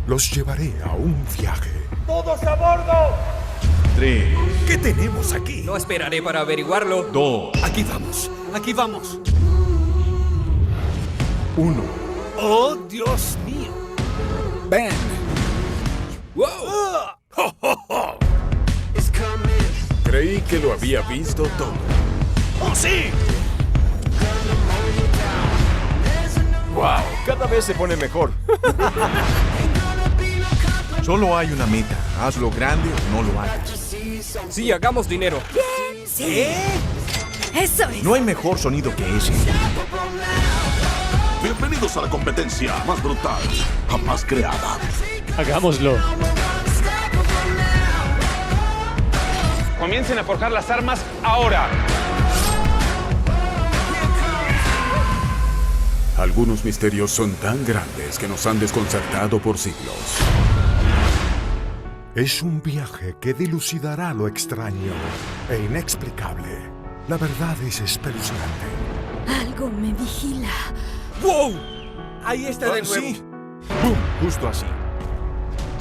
Los llevaré a un viaje. ¡Todos a bordo! 3, ¿Qué tenemos aquí? No esperaré para averiguarlo. 2, Aquí vamos. Aquí vamos. 1. ¡Oh, Dios mío! ¡Ben! ¡Wow! Creí que lo había visto todo. ¡Oh, sí! ¡Wow! Cada vez se pone mejor. Solo hay una meta. Hazlo grande o no lo hagas. Sí, hagamos dinero. Sí. Eso es. No hay mejor sonido que ese. Bienvenidos a la competencia más brutal jamás creada. Hagámoslo. Comiencen a forjar las armas ahora. Algunos misterios son tan grandes que nos han desconcertado por siglos. Es un viaje que dilucidará lo extraño e inexplicable. La verdad es espeluznante. Algo me vigila. ¡Wow! Ahí está de nuevo. Sí. ¡Bum! Justo así.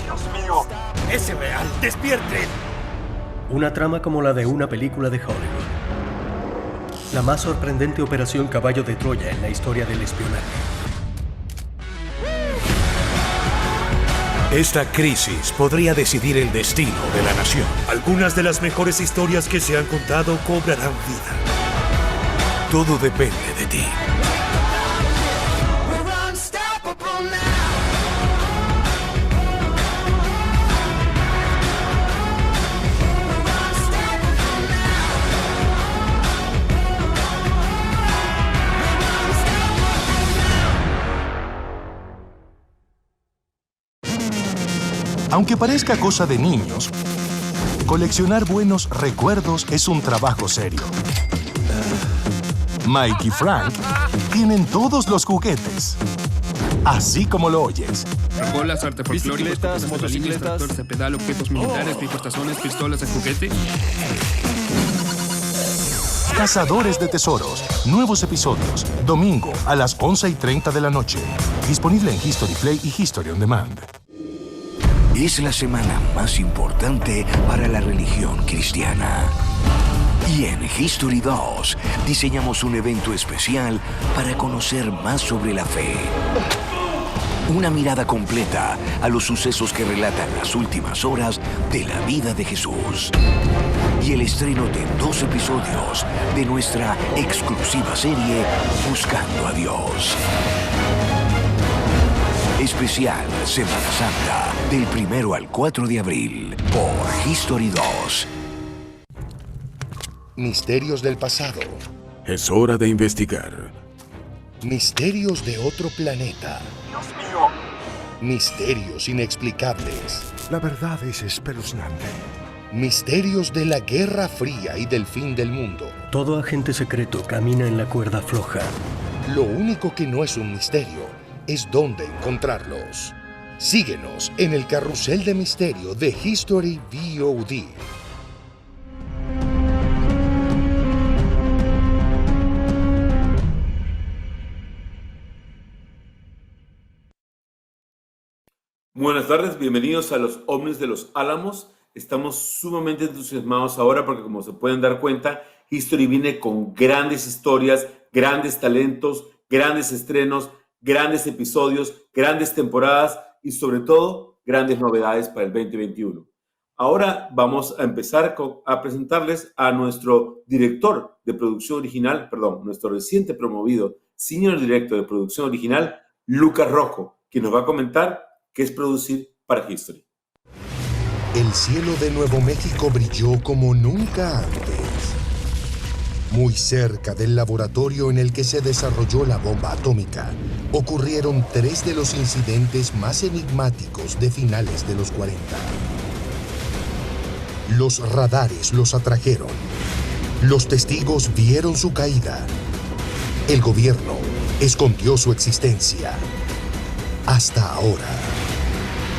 Dios mío. ¡Es real! ¡Despierten! Una trama como la de una película de Hollywood. La más sorprendente operación caballo de Troya en la historia del espionaje. Esta crisis podría decidir el destino de la nación. Algunas de las mejores historias que se han contado cobrarán vida. Todo depende de ti. Aunque parezca cosa de niños, coleccionar buenos recuerdos es un trabajo serio. Mike y Frank tienen todos los juguetes, así como lo oyes. Bolas, artefolclóricos, Bicicletas, motocicletas, tractores de pedal, objetos militares, bifurtazones, pistolas de juguete. Cazadores de tesoros, nuevos episodios, domingo a las 11:30 de la noche. Disponible en History Play y History On Demand. Es la semana más importante para la religión cristiana. Y en History 2 diseñamos un evento especial para conocer más sobre la fe. Una mirada completa a los sucesos que relatan las últimas horas de la vida de Jesús. Y el estreno de 2 episodios de nuestra exclusiva serie Buscando a Dios. Especial Semana Santa, del 1 al 4 de abril, por History 2. Misterios del pasado. Es hora de investigar. Misterios de otro planeta. Dios mío. Misterios inexplicables. La verdad es espeluznante. Misterios de la Guerra Fría y del fin del mundo. Todo agente secreto camina en la cuerda floja. Lo único que no es un misterio es dónde encontrarlos. Síguenos en el carrusel de misterio de History VOD. Buenas tardes, bienvenidos a los ovnis de los Álamos. Estamos sumamente entusiasmados ahora porque, como se pueden dar cuenta, History viene con grandes historias, grandes talentos, grandes estrenos, grandes episodios, grandes temporadas y sobre todo grandes novedades para el 2021. Ahora vamos a empezar a presentarles a nuestro director de producción original, nuestro reciente promovido Senior Director de Producción Original, Lucas Rojo, quien nos va a comentar qué es producir para History. El cielo de Nuevo México brilló como nunca antes. Muy cerca del laboratorio en el que se desarrolló la bomba atómica, ocurrieron 3 de los incidentes más enigmáticos de finales de los 40. Los radares los atrajeron. Los testigos vieron su caída. El gobierno escondió su existencia. Hasta ahora,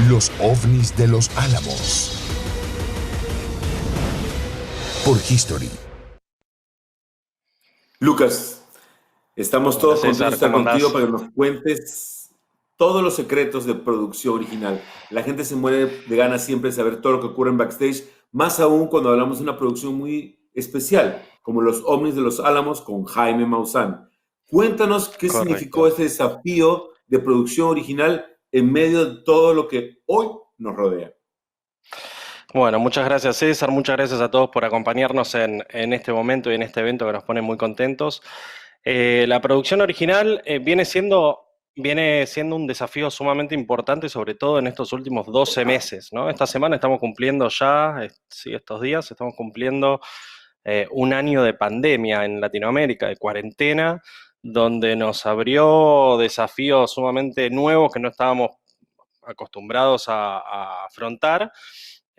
los ovnis de los Álamos. Por History. Lucas, estamos todos contentos de estar contigo para que nos cuentes todos los secretos de producción original. La gente se muere de ganas siempre de saber todo lo que ocurre en backstage, más aún cuando hablamos de una producción muy especial, como Los Ovnis de los Álamos con Jaime Maussan. Cuéntanos qué significó este desafío de producción original en medio de todo lo que hoy nos rodea. Bueno, muchas gracias César, muchas gracias a todos por acompañarnos en este momento y en este evento que nos pone muy contentos. La producción original viene siendo un desafío sumamente importante, sobre todo en estos últimos 12 meses, ¿no? Esta semana estamos cumpliendo ya, sí, estos días estamos cumpliendo un año de pandemia en Latinoamérica, de cuarentena, donde nos abrió desafíos sumamente nuevos que no estábamos acostumbrados a afrontar.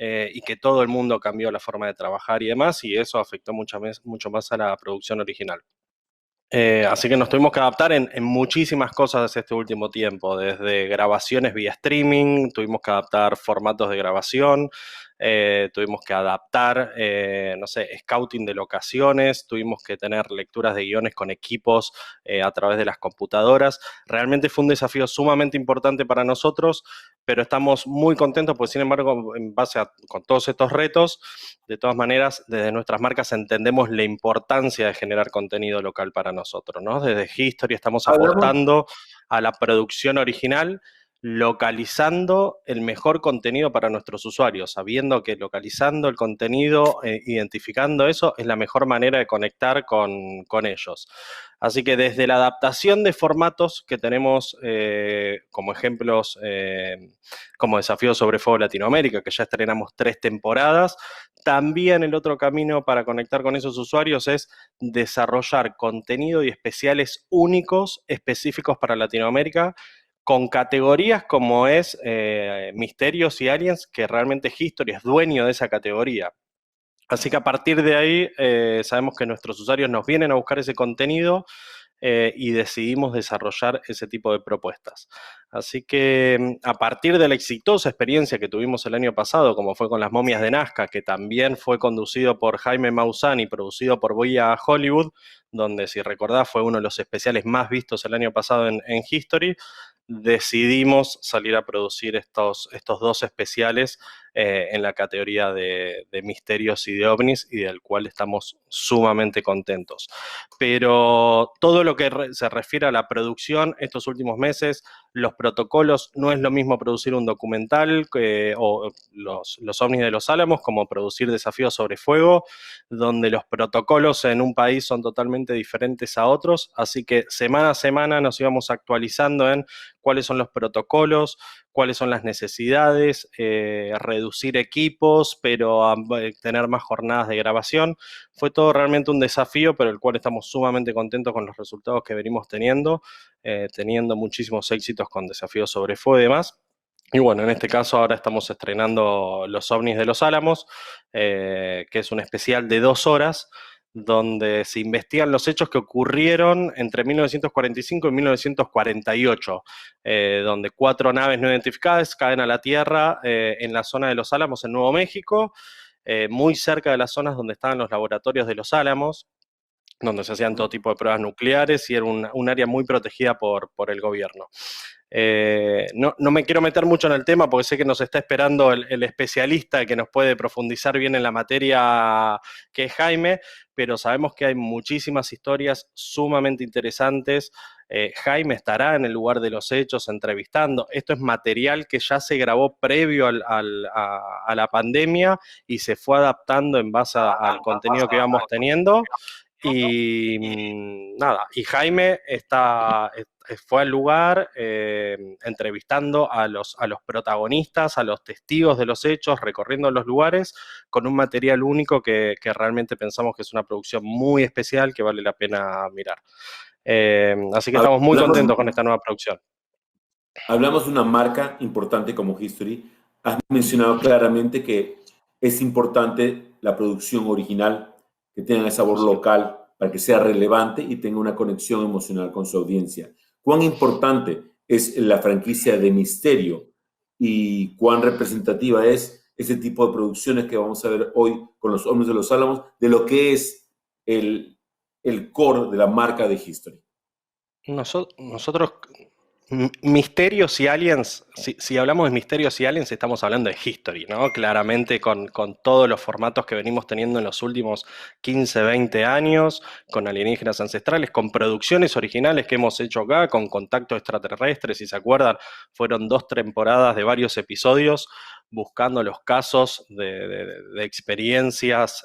Y que todo el mundo cambió la forma de trabajar y demás, y eso afectó mucho más a la producción original. Así que nos tuvimos que adaptar en muchísimas cosas este último tiempo, desde grabaciones vía streaming, tuvimos que adaptar formatos de grabación, tuvimos que adaptar, scouting de locaciones, tuvimos que tener lecturas de guiones con equipos a través de las computadoras. Realmente fue un desafío sumamente importante para nosotros, pero estamos muy contentos porque, sin embargo, con todos estos retos, de todas maneras, desde nuestras marcas entendemos la importancia de generar contenido local para nosotros, ¿no? Desde History estamos apostando a la producción original, localizando el mejor contenido para nuestros usuarios, sabiendo que localizando el contenido, identificando eso, es la mejor manera de conectar con ellos. Así que desde la adaptación de formatos que tenemos como ejemplos, como Desafío sobre Fuego Latinoamérica, que ya estrenamos 3 temporadas, también el otro camino para conectar con esos usuarios es desarrollar contenido y especiales únicos, específicos para Latinoamérica, con categorías como es Misterios y Aliens, que realmente History es dueño de esa categoría. Así que a partir de ahí sabemos que nuestros usuarios nos vienen a buscar ese contenido y decidimos desarrollar ese tipo de propuestas. Así que a partir de la exitosa experiencia que tuvimos el año pasado, como fue con Las Momias de Nazca, que también fue conducido por Jaime Maussan y producido por Voy a Hollywood, donde, si recordás, fue uno de los especiales más vistos el año pasado en History, decidimos salir a producir estos 2 especiales en la categoría de misterios y de ovnis, y del cual estamos sumamente contentos. Pero todo lo que se refiere a la producción estos últimos meses, los protocolos, no es lo mismo producir un documental o los ovnis de los Álamos como producir Desafíos sobre Fuego, donde los protocolos en un país son totalmente diferentes a otros, así que semana a semana nos íbamos actualizando en cuáles son los protocolos, cuáles son las necesidades, reducir equipos, pero tener más jornadas de grabación. Fue todo realmente un desafío, pero el cual estamos sumamente contentos con los resultados que venimos teniendo muchísimos éxitos con Desafíos sobre Fuego y demás. Y bueno, en este caso ahora estamos estrenando Los Ovnis de los Álamos, que es un especial de 2 horas, donde se investigan los hechos que ocurrieron entre 1945 y 1948, donde 4 naves no identificadas caen a la Tierra en la zona de Los Álamos, en Nuevo México, muy cerca de las zonas donde estaban los laboratorios de Los Álamos, donde se hacían todo tipo de pruebas nucleares, y era un área muy protegida por el gobierno. No me quiero meter mucho en el tema porque sé que nos está esperando el especialista que nos puede profundizar bien en la materia, que es Jaime, pero sabemos que hay muchísimas historias sumamente interesantes. Jaime estará en el lugar de los hechos entrevistando. Esto es material que ya se grabó previo a la pandemia y se fue adaptando en base al contenido que íbamos teniendo. Y nada, y Jaime fue al lugar entrevistando a los protagonistas, a los testigos de los hechos, recorriendo los lugares con un material único que realmente pensamos que es una producción muy especial que vale la pena mirar. Así que estamos muy contentos con esta nueva producción. Hablamos de una marca importante como History. Has mencionado claramente que es importante la producción original, que tenga sabor local para que sea relevante y tenga una conexión emocional con su audiencia. ¿Cuán importante es la franquicia de misterio y cuán representativa es ese tipo de producciones que vamos a ver hoy con Los Ovnis de los Álamos, de lo que es el core de la marca de History? Nosotros Misterios y aliens, si hablamos de misterios y aliens, estamos hablando de History, ¿no? Claramente con todos los formatos que venimos teniendo en los últimos 15, 20 años, con alienígenas ancestrales, con producciones originales que hemos hecho acá, con Contacto Extraterrestre, si se acuerdan, fueron 2 temporadas de varios episodios buscando los casos de experiencias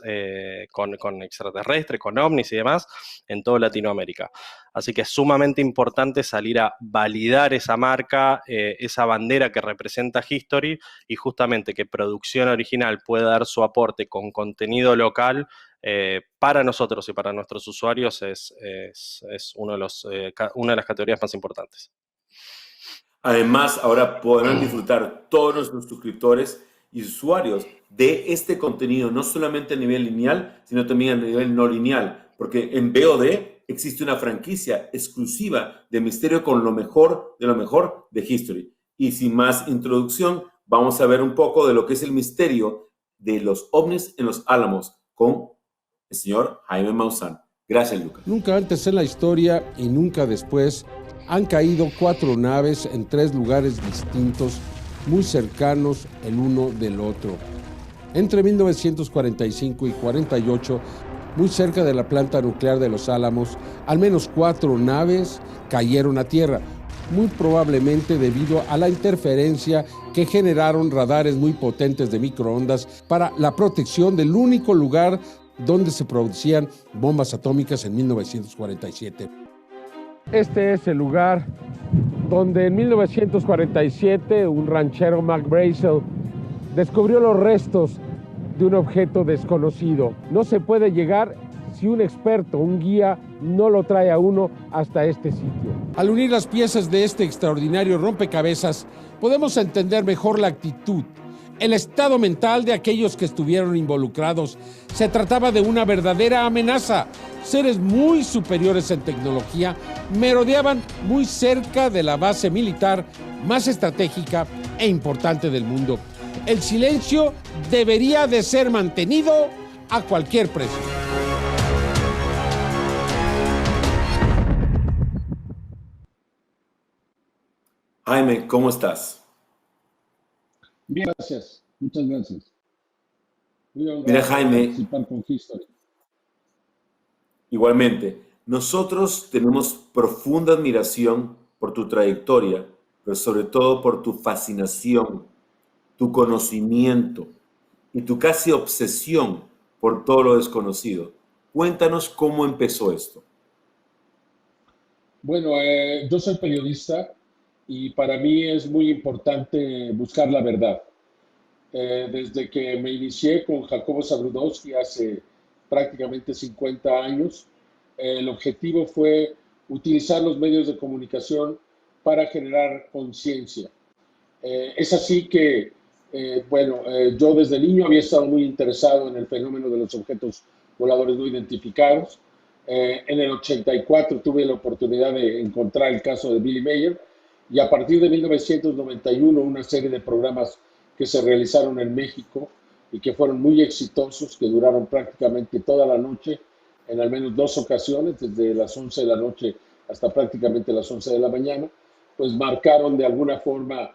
con extraterrestres, con ovnis y demás en toda Latinoamérica. Así que es sumamente importante salir a validar esa marca, esa bandera que representa History, y justamente que producción original pueda dar su aporte con contenido local para nosotros y para nuestros usuarios es una de las categorías más importantes. Además, ahora podrán disfrutar todos nuestros suscriptores y usuarios de este contenido, no solamente a nivel lineal, sino también a nivel no lineal, porque en VOD existe una franquicia exclusiva de misterio con lo mejor de History. Y sin más introducción, vamos a ver un poco de lo que es el misterio de los ovnis en Los Álamos con el señor Jaime Maussan. Gracias, Lucas. Nunca antes en la historia y nunca después han caído 4 naves en 3 lugares distintos, muy cercanos el uno del otro. Entre 1945 y 48, muy cerca de la planta nuclear de Los Álamos, al menos 4 naves cayeron a tierra, muy probablemente debido a la interferencia que generaron radares muy potentes de microondas para la protección del único lugar donde se producían bombas atómicas en 1947. Este es el lugar donde en 1947 un ranchero, Mac Brazel, descubrió los restos de un objeto desconocido. No se puede llegar si un experto, un guía, no lo trae a uno hasta este sitio. Al unir las piezas de este extraordinario rompecabezas, podemos entender mejor la actitud, el estado mental de aquellos que estuvieron involucrados. Se trataba de una verdadera amenaza. Seres muy superiores en tecnología merodeaban muy cerca de la base militar más estratégica e importante del mundo. El silencio debería de ser mantenido a cualquier precio. Jaime, ¿cómo estás? Bien, gracias. Muchas gracias. Mira, Jaime, participar con History. Igualmente, nosotros tenemos profunda admiración por tu trayectoria, pero sobre todo por tu fascinación, tu conocimiento y tu casi obsesión por todo lo desconocido. Cuéntanos cómo empezó esto. Bueno, yo soy periodista y para mí es muy importante buscar la verdad. Desde que me inicié con Jacobo Zabludowski hace prácticamente 50 años, el objetivo fue utilizar los medios de comunicación para generar conciencia. Es así que, yo desde niño había estado muy interesado en el fenómeno de los objetos voladores no identificados. En el 84 tuve la oportunidad de encontrar el caso de Billy Mayer, y a partir de 1991 una serie de programas que se realizaron en México y que fueron muy exitosos, que duraron prácticamente toda la noche, en al menos 2 ocasiones, desde las 11 de la noche hasta prácticamente las 11 de la mañana, pues marcaron de alguna forma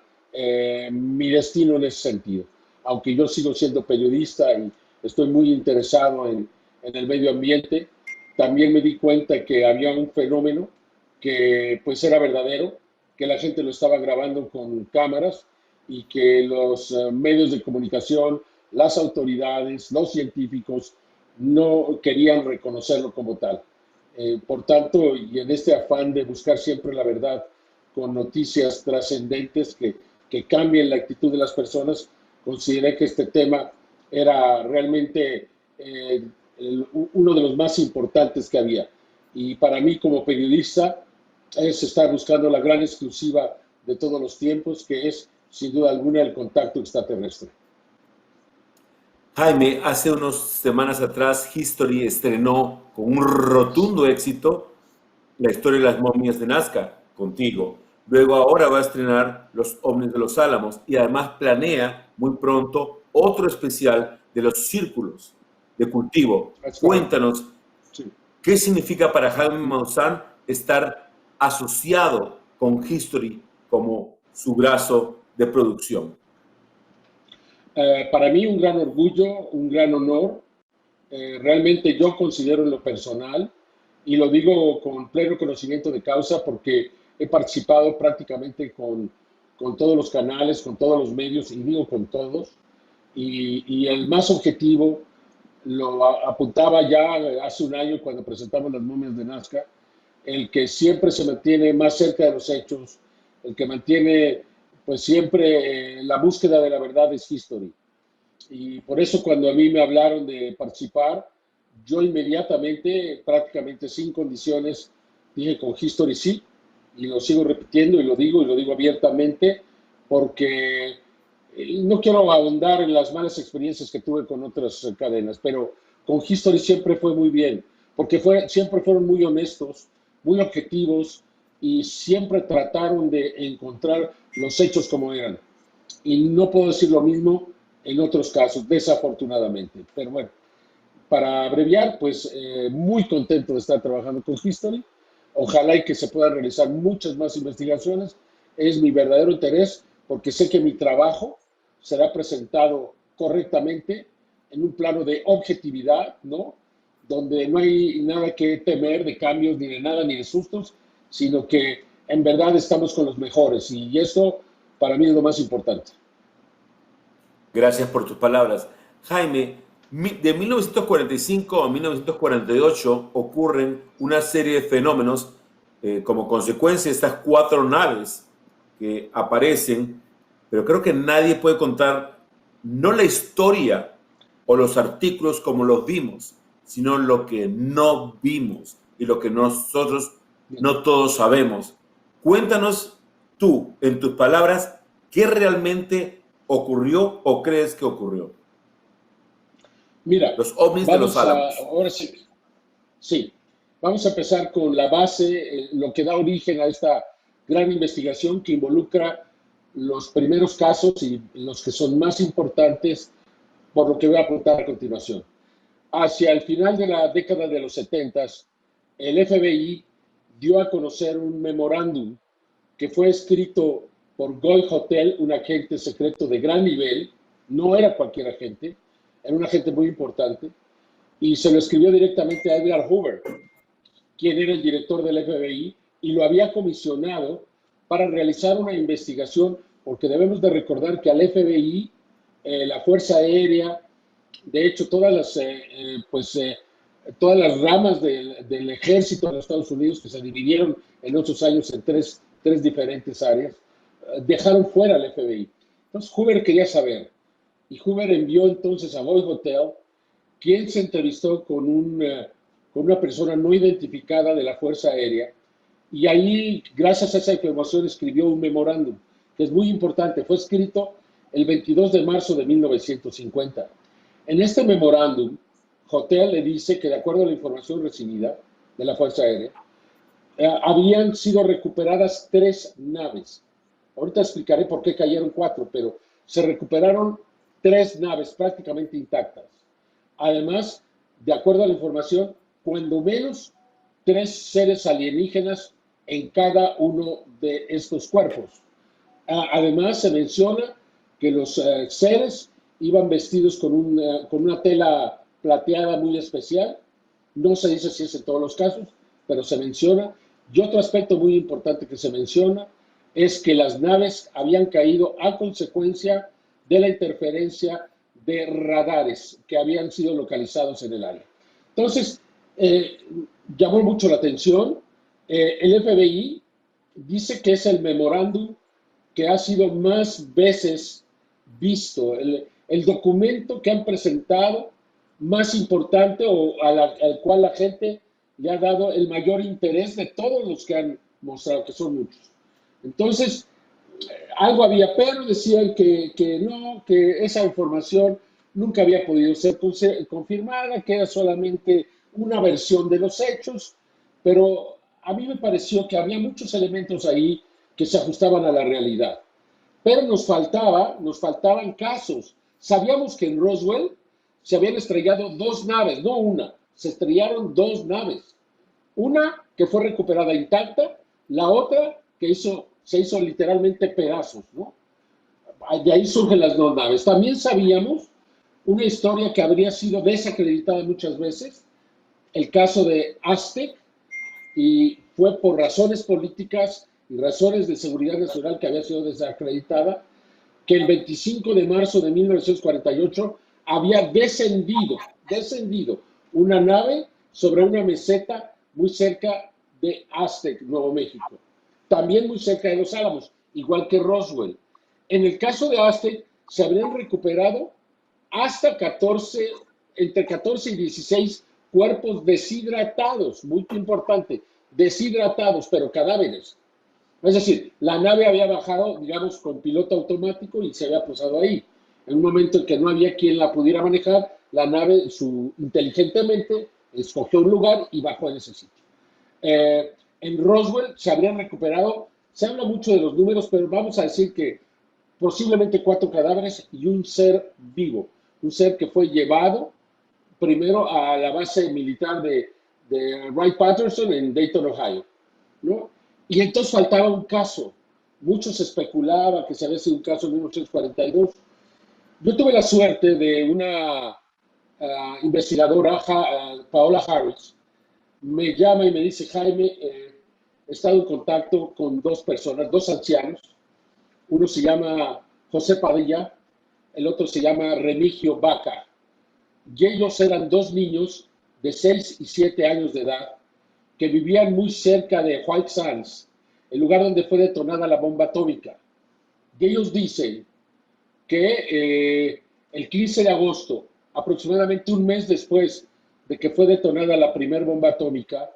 mi destino en ese sentido. Aunque yo sigo siendo periodista y estoy muy interesado en el medio ambiente, también me di cuenta que había un fenómeno que pues era verdadero, que la gente lo estaba grabando con cámaras y que los medios de comunicación, las autoridades, los científicos no querían reconocerlo como tal. Por tanto, y en este afán de buscar siempre la verdad con noticias trascendentes que cambien la actitud de las personas, consideré que este tema era realmente uno de los más importantes que había. Y para mí como periodista es estar buscando la gran exclusiva de todos los tiempos, que es sin duda alguna el contacto extraterrestre. Jaime, hace unas semanas atrás History estrenó con un rotundo éxito la historia de las momias de Nazca contigo. Luego ahora va a estrenar Los ovnis de Los Álamos y además planea muy pronto otro especial de los círculos de cultivo. Cuéntanos, ¿qué significa para Jaime Maussan estar asociado con History como su brazo de producción. Para mí un gran orgullo, un gran honor. Realmente yo considero en lo personal, y lo digo con pleno conocimiento de causa porque he participado prácticamente con todos los canales, con todos los medios, y digo con todos, y el más objetivo lo apuntaba ya hace un año cuando presentamos las momias de Nazca, el que siempre se mantiene más cerca de los hechos, el que mantiene pues siempre la búsqueda de la verdad es History. Y por eso cuando a mí me hablaron de participar, yo inmediatamente, prácticamente sin condiciones, dije con History sí, y lo sigo repitiendo y lo digo abiertamente, porque no quiero ahondar en las malas experiencias que tuve con otras cadenas, pero con History siempre fue muy bien, porque siempre fueron muy honestos, muy objetivos, y siempre trataron de encontrar los hechos como eran. Y no puedo decir lo mismo en otros casos, desafortunadamente. Pero bueno, para abreviar, pues muy contento de estar trabajando con History. Ojalá y que se puedan realizar muchas más investigaciones. Es mi verdadero interés porque sé que mi trabajo será presentado correctamente en un plano de objetividad, ¿no? Donde no hay nada que temer de cambios, ni de nada, ni de sustos, sino que en verdad estamos con los mejores. Y eso para mí es lo más importante. Gracias por tus palabras. Jaime, de 1945 a 1948 ocurren una serie de fenómenos como consecuencia de estas 4 naves que aparecen, pero creo que nadie puede contar no la historia o los artículos como los vimos, sino lo que no vimos y lo que nosotros no todos sabemos. Cuéntanos tú, en tus palabras, ¿qué realmente ocurrió o crees que ocurrió? Mira, los ovnis de los Álamos. Ahora sí, sí, vamos a empezar con la base, lo que da origen a esta gran investigación que involucra los primeros casos y los que son más importantes, por lo que voy a apuntar a continuación. Hacia el final de la década de los 70, el FBI dio a conocer un memorándum que fue escrito por Guy Hotel, un agente secreto de gran nivel, no era cualquier agente, era un agente muy importante, y se lo escribió directamente a Edgar Hoover, quien era el director del FBI, y lo había comisionado para realizar una investigación, porque debemos de recordar que al FBI, la Fuerza Aérea, de hecho todas las ramas del ejército de los Estados Unidos, que se dividieron en otros años en tres diferentes áreas, dejaron fuera al FBI. Entonces Hoover quería saber, y Hoover envió entonces a Boyd Hotel, quien se entrevistó con una persona no identificada de la Fuerza Aérea, y ahí, gracias a esa información, escribió un memorándum, que es muy importante. Fue escrito el 22 de marzo de 1950. En este memorándum, Hotel le dice que, de acuerdo a la información recibida de la Fuerza Aérea, habían sido recuperadas 3 naves. Ahorita explicaré por qué cayeron 4, pero se recuperaron 3 naves prácticamente intactas. Además, de acuerdo a la información, cuando menos 3 seres alienígenas en cada uno de estos cuerpos. Además, se menciona que los seres iban vestidos con una tela plateada muy especial. No se dice si es en todos los casos, pero se menciona. Y otro aspecto muy importante que se menciona es que las naves habían caído a consecuencia de la interferencia de radares que habían sido localizados en el área. Entonces, llamó mucho la atención. El FBI dice que es el memorándum que ha sido más veces visto, el documento que han presentado más importante o al cual la gente le ha dado el mayor interés de todos los que han mostrado, que son muchos. Entonces, algo había, pero decían que no, que esa información nunca había podido ser confirmada, que era solamente una versión de los hechos, pero a mí me pareció que había muchos elementos ahí que se ajustaban a la realidad. Pero nos faltaban casos. Sabíamos que en Roswell se habían estrellado 2 naves, no una, se estrellaron 2 naves. Una que fue recuperada intacta, la otra que hizo se hizo literalmente pedazos, ¿no? De ahí surgen las dos naves. También sabíamos una historia que habría sido desacreditada muchas veces, el caso de Aztec, y fue por razones políticas y razones de seguridad nacional que había sido desacreditada, que el 25 de marzo de 1948 había descendido una nave sobre una meseta muy cerca de Aztec, Nuevo México, también muy cerca de Los Álamos, igual que Roswell. En el caso de Aztec se habrían recuperado hasta entre 14 y 16 cuerpos deshidratados, muy importante, deshidratados, pero cadáveres. Es decir, la nave había bajado, digamos, con piloto automático y se había posado ahí. En un momento en que no había quien la pudiera manejar, la nave inteligentemente escogió un lugar y bajó en ese sitio. En Roswell se habrían recuperado, se habla mucho de los números, pero vamos a decir que posiblemente 4 cadáveres y un ser vivo, un ser que fue llevado primero a la base militar de Wright-Patterson en Dayton, Ohio, ¿no? Y entonces faltaba un caso. Muchos especulaban que se había sido un caso en 1942. Yo tuve la suerte de una investigadora, Paola Harris, me llama y me dice, Jaime, he estado en contacto con 2 personas, 2 ancianos. Uno se llama José Padilla, el otro se llama Remigio Vaca. Y ellos eran 2 niños de 6 y 7 años de edad que vivían muy cerca de White Sands, el lugar donde fue detonada la bomba atómica. Y ellos dicen que el 15 de agosto, aproximadamente un mes después de que fue detonada la primera bomba atómica,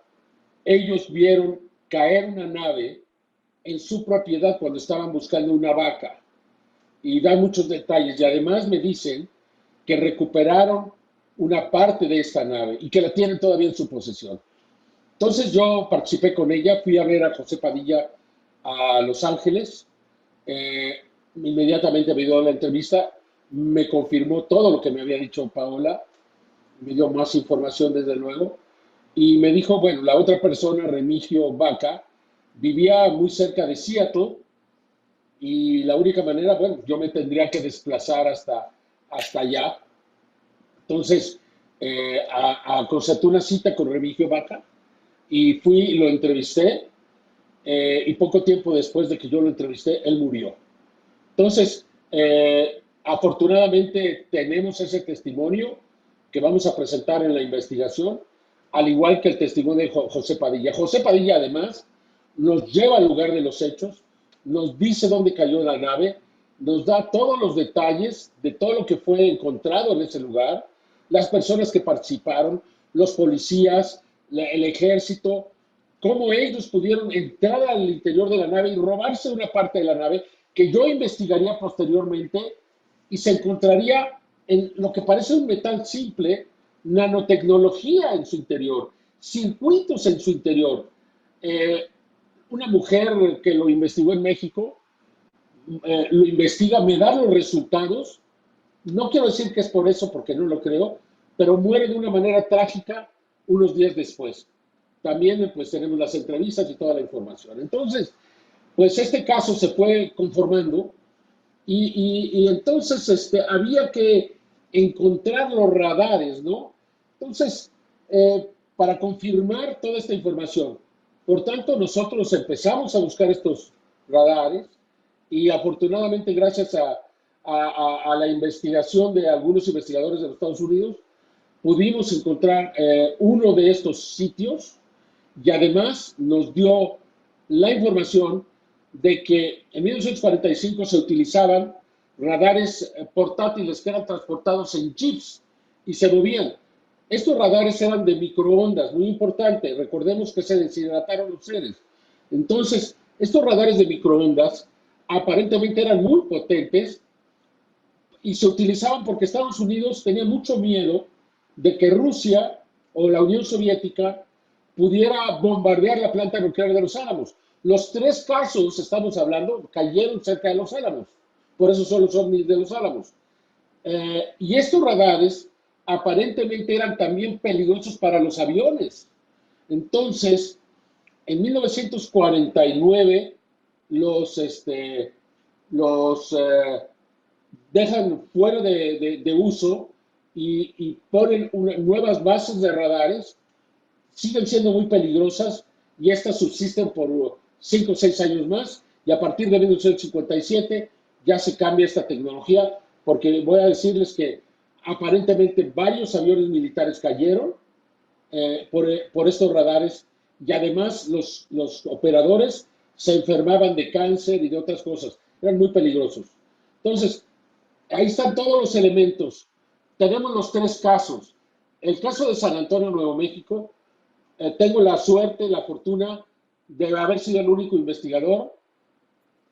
ellos vieron caer una nave en su propiedad cuando estaban buscando una vaca. Y dan muchos detalles. Y además me dicen que recuperaron una parte de esta nave y que la tienen todavía en su posesión. Entonces yo participé con ella, fui a ver a José Padilla a Los Ángeles, inmediatamente me dio la entrevista, me confirmó todo lo que me había dicho Paola, me dio más información desde luego, y me dijo, bueno, la otra persona, Remigio Vaca, vivía muy cerca de Seattle, y la única manera, bueno, yo me tendría que desplazar hasta allá. Entonces, concerté una cita con Remigio Vaca, y fui y lo entrevisté, y poco tiempo después de que yo lo entrevisté, él murió. Entonces, afortunadamente tenemos ese testimonio que vamos a presentar en la investigación, al igual que el testimonio de José Padilla. José Padilla, además, nos lleva al lugar de los hechos, nos dice dónde cayó la nave, nos da todos los detalles de todo lo que fue encontrado en ese lugar, las personas que participaron, los policías, el ejército, cómo ellos pudieron entrar al interior de la nave y robarse una parte de la nave que yo investigaría posteriormente y se encontraría en lo que parece un metal simple, nanotecnología en su interior, circuitos en su interior. Una mujer que lo investigó en México, lo investiga, me da los resultados, no quiero decir que es por eso porque no lo creo, pero muere de una manera trágica unos días después. También pues tenemos las entrevistas y toda la información. Entonces, pues este caso se fue conformando y entonces había que encontrar los radares, ¿no? Entonces, para confirmar toda esta información, por tanto, nosotros empezamos a buscar estos radares y afortunadamente gracias a la investigación de algunos investigadores de los Estados Unidos, pudimos encontrar uno de estos sitios y además nos dio la información de que en 1945 se utilizaban radares portátiles que eran transportados en jeeps y se movían. Estos radares eran de microondas, muy importante. Recordemos que se deshidrataron los seres. Entonces, estos radares de microondas aparentemente eran muy potentes y se utilizaban porque Estados Unidos tenía mucho miedo de que Rusia o la Unión Soviética pudiera bombardear la planta nuclear de Los Álamos. Los 3 casos, estamos hablando, cayeron cerca de Los Álamos. Por eso son los ovnis de Los Álamos. Y estos radares aparentemente eran también peligrosos para los aviones. Entonces, en 1949, los dejan fuera de uso y ponen nuevas bases de radares. Siguen siendo muy peligrosas y estas subsisten por 5 o 6 años más, y a partir de 1957 ya se cambia esta tecnología, porque voy a decirles que aparentemente varios aviones militares cayeron por estos radares, y además los operadores se enfermaban de cáncer y de otras cosas. Eran muy peligrosos. Entonces, ahí están todos los elementos. Tenemos los 3 casos. El caso de San Antonio, Nuevo México, tengo la suerte, la fortuna de haber sido el único investigador,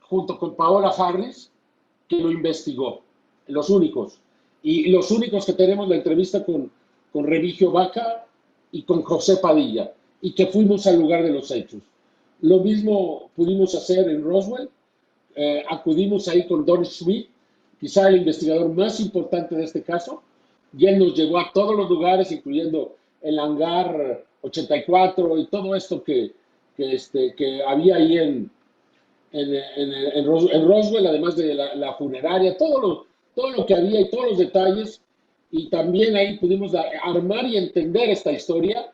junto con Paola Harris, que lo investigó. Los únicos. Y los únicos que tenemos la entrevista con Remigio Vaca y con José Padilla, y que fuimos al lugar de los hechos. Lo mismo pudimos hacer en Roswell. Acudimos ahí con Don Schmidt, quizá el investigador más importante de este caso, y él nos llevó a todos los lugares, incluyendo el hangar 84 y todo esto que había ahí en Roswell, además de la funeraria, todo lo que había y todos los detalles. Y también ahí pudimos armar y entender esta historia,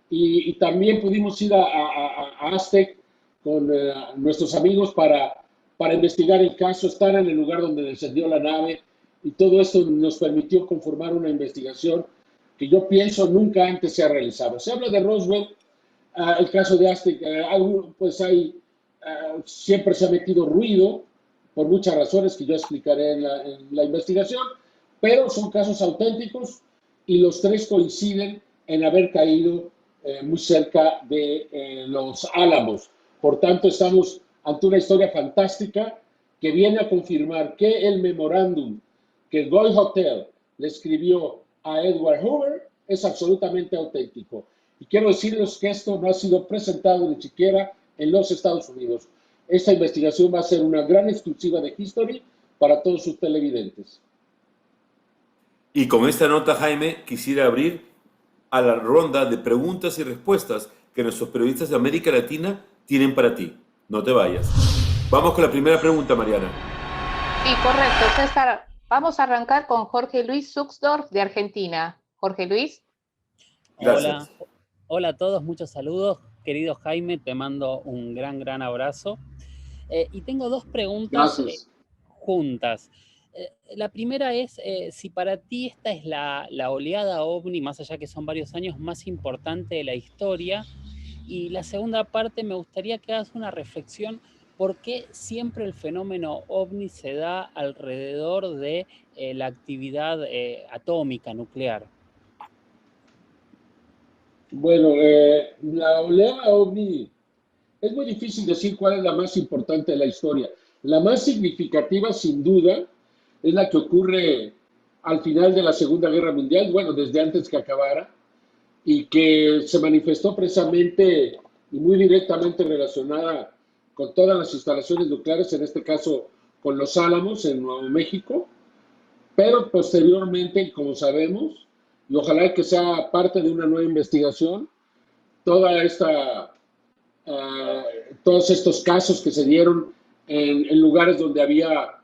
y también pudimos ir a Aztec con nuestros amigos para investigar el caso, estar en el lugar donde descendió la nave, y todo esto nos permitió conformar una investigación que yo pienso nunca antes se ha realizado. Se habla de Roswell, el caso de Aztec, pues siempre se ha metido ruido por muchas razones que yo explicaré en la investigación, pero son casos auténticos y los 3 coinciden en haber caído muy cerca de Los Álamos. Por tanto, estamos ante una historia fantástica que viene a confirmar que el memorándum que Gold Hotel le escribió a Edward Hoover es absolutamente auténtico. Y quiero decirles que esto no ha sido presentado ni siquiera en los Estados Unidos. Esta investigación va a ser una gran exclusiva de History para todos sus televidentes. Y con esta nota, Jaime, quisiera abrir a la ronda de preguntas y respuestas que nuestros periodistas de América Latina tienen para ti. No te vayas. Vamos con la primera pregunta, Mariana. Sí, correcto, César. Vamos a arrancar con Jorge Luis Zuxdorf de Argentina. Jorge Luis. Gracias. Hola a todos, muchos saludos. Querido Jaime, te mando un gran abrazo. Y tengo 2 preguntas juntas. La primera es si para ti esta es la oleada OVNI, más allá que son varios años, más importante de la historia. Y la segunda parte, me gustaría que hagas una reflexión. ¿Por qué siempre el fenómeno OVNI se da alrededor de la actividad atómica, nuclear? Bueno, la oleada OVNI, es muy difícil decir cuál es la más importante de la historia. La más significativa, sin duda, es la que ocurre al final de la Segunda Guerra Mundial, bueno, desde antes que acabara, y que se manifestó precisamente y muy directamente relacionada con todas las instalaciones nucleares, en este caso con Los Álamos en Nuevo México, pero posteriormente, como sabemos, y ojalá que sea parte de una nueva investigación, todos estos casos que se dieron en lugares donde había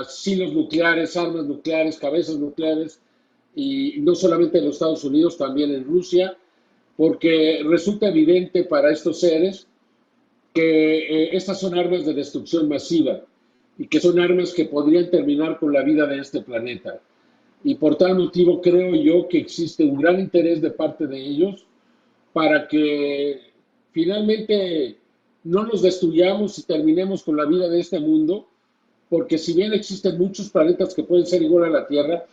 silos nucleares, armas nucleares, cabezas nucleares, y no solamente en los Estados Unidos, también en Rusia, porque resulta evidente para estos seres que estas son armas de destrucción masiva y que son armas que podrían terminar con la vida de este planeta. Y por tal motivo creo yo que existe un gran interés de parte de ellos para que finalmente no nos destruyamos y terminemos con la vida de este mundo, porque si bien existen muchos planetas que pueden ser igual a la Tierra,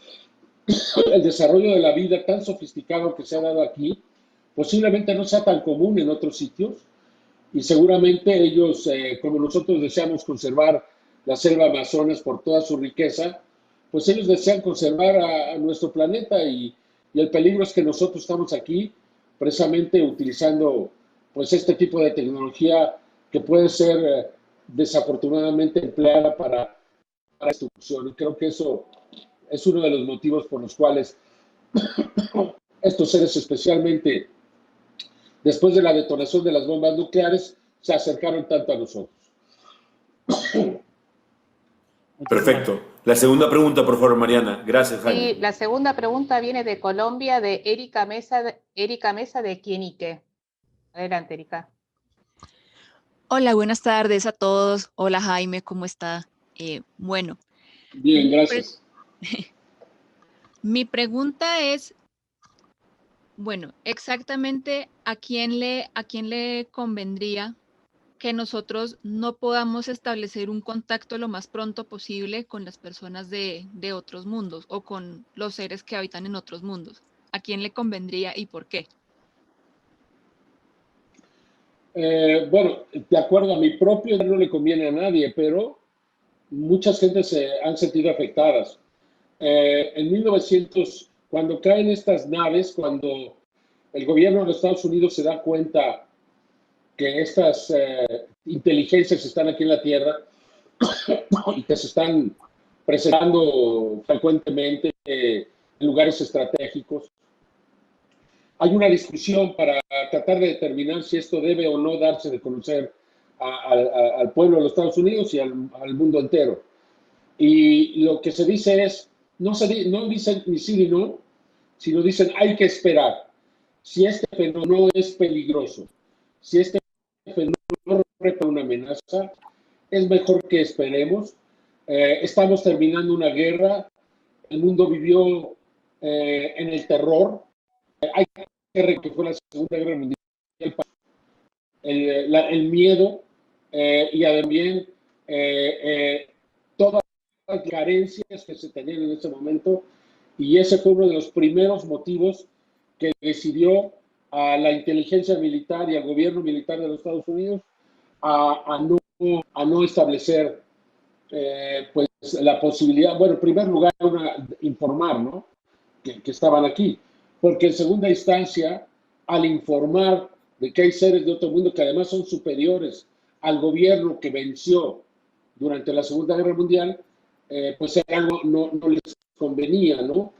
el desarrollo de la vida tan sofisticado que se ha dado aquí posiblemente no sea tan común en otros sitios, y seguramente ellos, como nosotros deseamos conservar la selva Amazonas por toda su riqueza, pues ellos desean conservar a nuestro planeta, y el peligro es que nosotros estamos aquí precisamente utilizando pues este tipo de tecnología que puede ser desafortunadamente empleada para destrucción. Y creo que eso es uno de los motivos por los cuales estos seres, especialmente después de la detonación de las bombas nucleares, se acercaron tanto a nosotros. Perfecto. La segunda pregunta, por favor, Mariana. Gracias, Jaime. Y la segunda pregunta viene de Colombia, de Erika Mesa de Quienique. Adelante, Erika. Hola, buenas tardes a todos. Hola, Jaime, ¿cómo está? Bueno. Bien, gracias. Mi pregunta es, bueno, exactamente ¿a quién le convendría que nosotros no podamos establecer un contacto lo más pronto posible con las personas de otros mundos o con los seres que habitan en otros mundos? ¿A quién le convendría y por qué? Bueno, de acuerdo a mi propio, no le conviene a nadie, pero muchas gentes se han sentido afectadas. En 1900, cuando caen estas naves, cuando el gobierno de los Estados Unidos se da cuenta que estas inteligencias están aquí en la Tierra y que se están presentando frecuentemente en lugares estratégicos, hay una discusión para tratar de determinar si esto debe o no darse de conocer al pueblo de los Estados Unidos y al mundo entero. Y lo que se dice es, no dicen ni sí ni no, sino dicen hay que esperar. Si este fenómeno es peligroso, si este fenómeno representa una amenaza, es mejor que esperemos. Estamos terminando una guerra, el mundo vivió en el terror. Hay que fue la Segunda Guerra Mundial, el miedo y también todas las carencias que se tenían en ese momento, y ese fue uno de los primeros motivos que decidió a la inteligencia militar y al gobierno militar de los Estados Unidos a no establecer pues la posibilidad, bueno, en primer lugar informar, ¿no? que estaban aquí, porque en segunda instancia, al informar de que hay seres de otro mundo que además son superiores al gobierno que venció durante la Segunda Guerra Mundial, pues no les convenía, ¿no?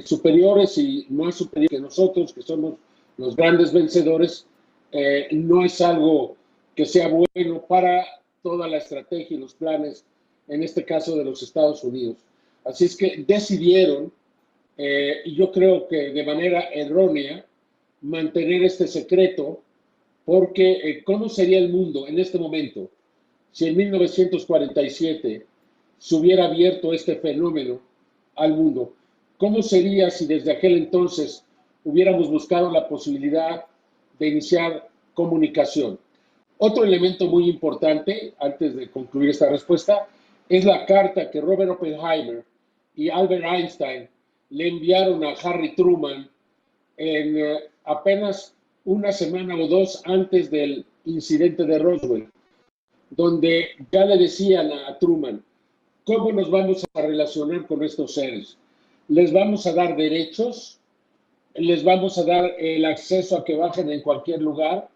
Superiores y más superiores que nosotros, que somos los grandes vencedores, no es algo que sea bueno para toda la estrategia y los planes, en este caso de los Estados Unidos. Así es que decidieron, y yo creo que de manera errónea, mantener este secreto, porque ¿cómo sería el mundo en este momento si en 1947 se hubiera abierto este fenómeno al mundo? ¿Cómo sería si desde aquel entonces hubiéramos buscado la posibilidad de iniciar comunicación? Otro elemento muy importante, antes de concluir esta respuesta, es la carta que Robert Oppenheimer y Albert Einstein le enviaron a Harry Truman en apenas una semana o dos antes del incidente de Roswell, donde ya le decían a Truman, ¿cómo nos vamos a relacionar con estos seres? ¿Les vamos a dar derechos? ¿Les vamos a dar el acceso a que bajen en cualquier lugar?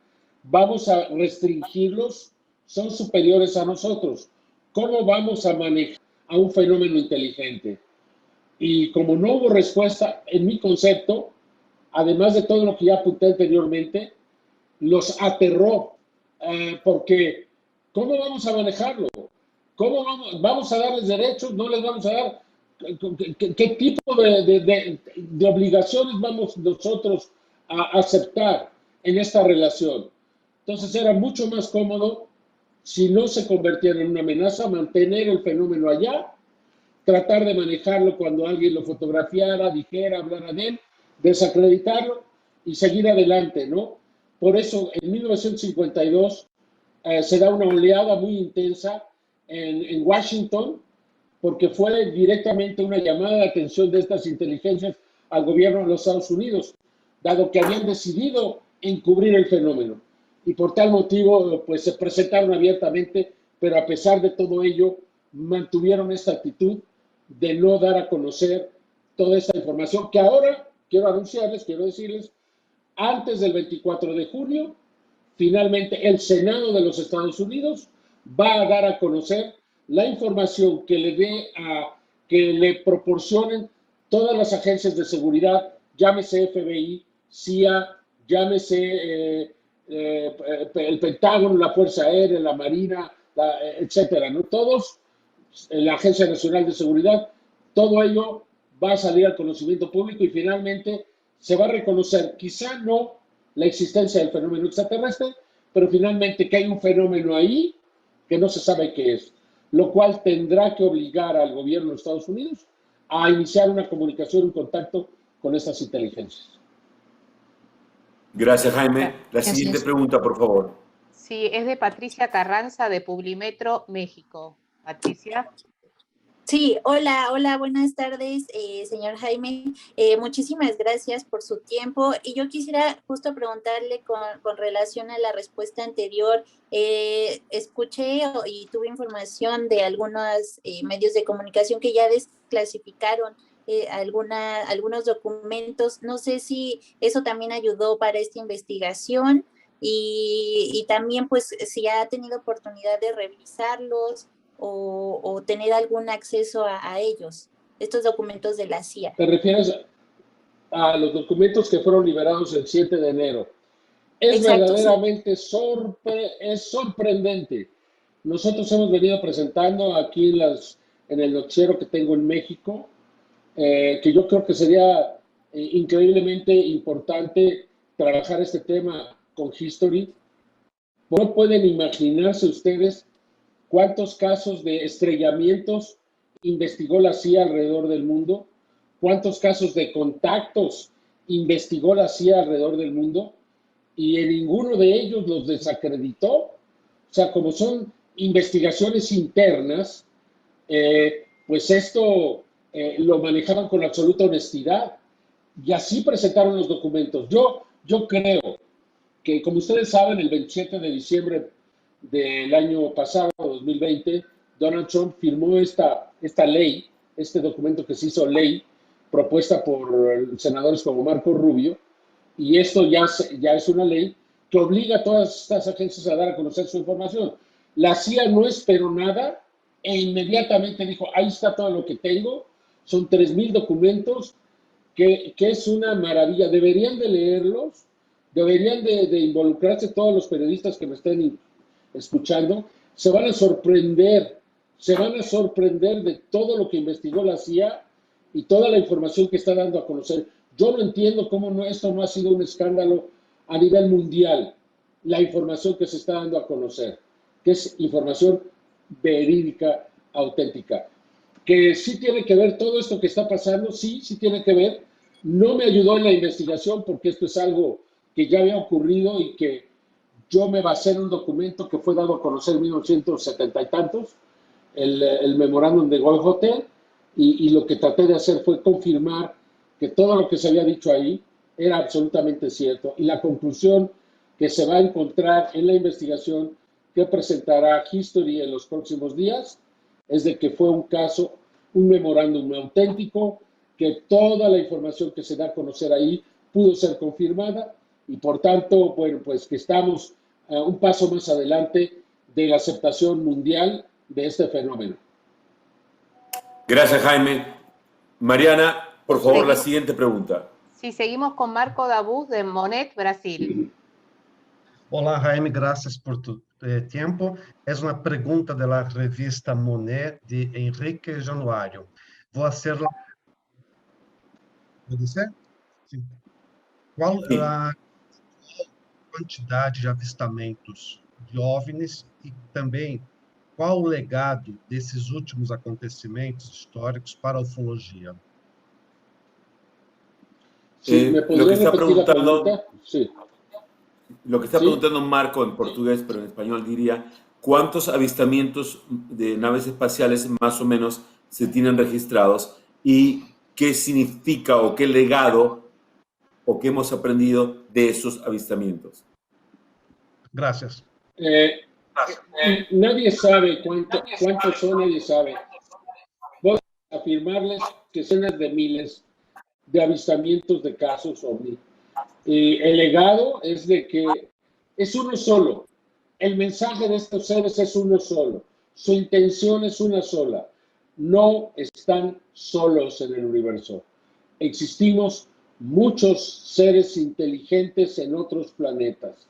¿Vamos a restringirlos? Son superiores a nosotros. ¿Cómo vamos a manejar a un fenómeno inteligente? Y como no hubo respuesta, en mi concepto, además de todo lo que ya apunté anteriormente, los aterró, porque ¿cómo vamos a manejarlo? ¿Cómo vamos a darles derechos? ¿No les vamos a dar? ¿Qué tipo de obligaciones vamos nosotros a aceptar en esta relación? Entonces era mucho más cómodo, si no se convirtiera en una amenaza, mantener el fenómeno allá, tratar de manejarlo cuando alguien lo fotografiara, dijera, hablara de él, desacreditarlo y seguir adelante, ¿no? Por eso en 1952 se da una oleada muy intensa en Washington, porque fue directamente una llamada de atención de estas inteligencias al gobierno de los Estados Unidos, dado que habían decidido encubrir el fenómeno. Y por tal motivo, pues se presentaron abiertamente, pero a pesar de todo ello, mantuvieron esta actitud de no dar a conocer toda esta información, que ahora quiero anunciarles, quiero decirles, antes del 24 de junio, finalmente el Senado de los Estados Unidos va a dar a conocer la información que que le proporcionen todas las agencias de seguridad, llámese FBI, CIA, llámese el Pentágono, la Fuerza Aérea, la Marina, etcétera, ¿no? Todos la Agencia Nacional de Seguridad, todo ello va a salir al conocimiento público y finalmente se va a reconocer, quizá no la existencia del fenómeno extraterrestre, pero finalmente que hay un fenómeno ahí que no se sabe qué es, lo cual tendrá que obligar al gobierno de Estados Unidos a iniciar una comunicación, un contacto con estas inteligencias. Gracias, Jaime. La siguiente pregunta, por favor. Sí, es de Patricia Carranza de Publimetro, México. Patricia. Sí, hola, buenas tardes, señor Jaime. Muchísimas gracias por su tiempo. Y yo quisiera justo preguntarle con relación a la respuesta anterior. Escuché y tuve información de algunos medios de comunicación que ya desclasificaron algunos documentos. No sé si eso también ayudó para esta investigación y también pues si ha tenido oportunidad de revisarlos o tener algún acceso a ellos, estos documentos de la CIA. ¿Te refieres a los documentos que fueron liberados el 7 de enero? Es Exacto, verdaderamente sorprendente. Nosotros hemos venido presentando aquí en el noticiero que tengo en México, que yo creo que sería increíblemente importante trabajar este tema con History. No pueden imaginarse ustedes cuántos casos de estrellamientos investigó la CIA alrededor del mundo, cuántos casos de contactos investigó la CIA alrededor del mundo, y en ninguno de ellos los desacreditó. O sea, como son investigaciones internas, pues esto lo manejaban con absoluta honestidad y así presentaron los documentos. Yo creo que, como ustedes saben, el 27 de diciembre del año pasado, 2020, Donald Trump firmó esta ley, este documento que se hizo ley, propuesta por senadores como Marco Rubio, y esto ya es una ley que obliga a todas estas agencias a dar a conocer su información. La CIA no esperó nada e inmediatamente dijo, ahí está todo lo que tengo, son 3,000 documentos, que es una maravilla. Deberían de leerlos, deberían de involucrarse todos los periodistas que me estén escuchando, se van a sorprender de todo lo que investigó la CIA y toda la información que está dando a conocer. Yo no entiendo cómo esto no ha sido un escándalo a nivel mundial, la información que se está dando a conocer, que es información verídica, auténtica. Que sí tiene que ver todo esto que está pasando, sí tiene que ver. No me ayudó en la investigación porque esto es algo que ya había ocurrido y que yo me basé en un documento que fue dado a conocer en 1970 y tantos, el memorándum de Gold Hotel, y lo que traté de hacer fue confirmar que todo lo que se había dicho ahí era absolutamente cierto. Y la conclusión que se va a encontrar en la investigación que presentará History en los próximos días es de que fue un caso, un memorándum auténtico, que toda la información que se da a conocer ahí pudo ser confirmada y por tanto, bueno, pues que estamos un paso más adelante de la aceptación mundial de este fenómeno. Gracias, Jaime. Mariana, por favor, la siguiente pregunta. Sí, seguimos con Marco Dabuz de Monet, Brasil. Olá, Jaime, graças por tu tempo. É uma pergunta da revista Monet de Henrique Januário. Vou fazer lá. Pode ser? Sim. Qual a quantidade de avistamentos de OVNIs e também qual o legado desses últimos acontecimentos históricos para a ufologia? Lo que está preguntando, lo que está preguntando Marco en portugués, pero en español diría, ¿cuántos avistamientos de naves espaciales más o menos se tienen registrados y qué significa o qué legado o qué hemos aprendido de esos avistamientos? Gracias. Nadie sabe cuántos son, nadie sabe. Voy a afirmarles que son de miles de avistamientos de casos ovni. El legado es de que es uno solo. El mensaje de estos seres es uno solo. Su intención es una sola. No están solos en el universo. Existimos muchos seres inteligentes en otros planetas.